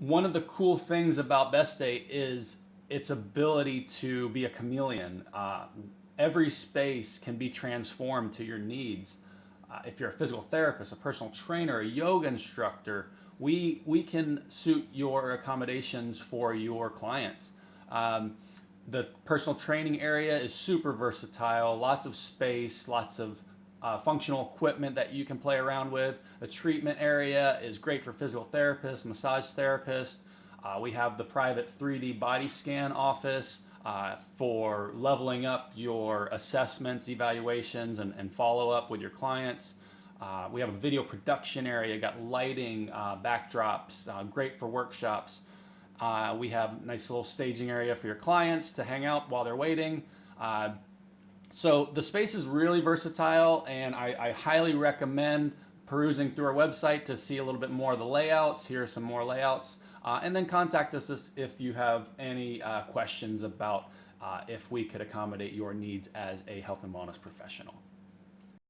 One of the cool things about Best Day is its ability to be a chameleon. Every space can be transformed to your needs. If you're a physical therapist, a personal trainer, a yoga instructor, we can suit your accommodations for your clients. The personal training area is super versatile, lots of space, lots of functional equipment that you can play around with. The treatment area is great for physical therapists, massage therapists. We have the private 3D body scan office for leveling up your assessments, evaluations, and follow up with your clients. We have a video production area, got lighting, backdrops, great for workshops. We have a nice little staging area for your clients to hang out while they're waiting. So the space is really versatile, and I highly recommend perusing through our website to see a little bit more of the layouts. Here are some more layouts. And then contact us if you have any questions about if we could accommodate your needs as a health and wellness professional.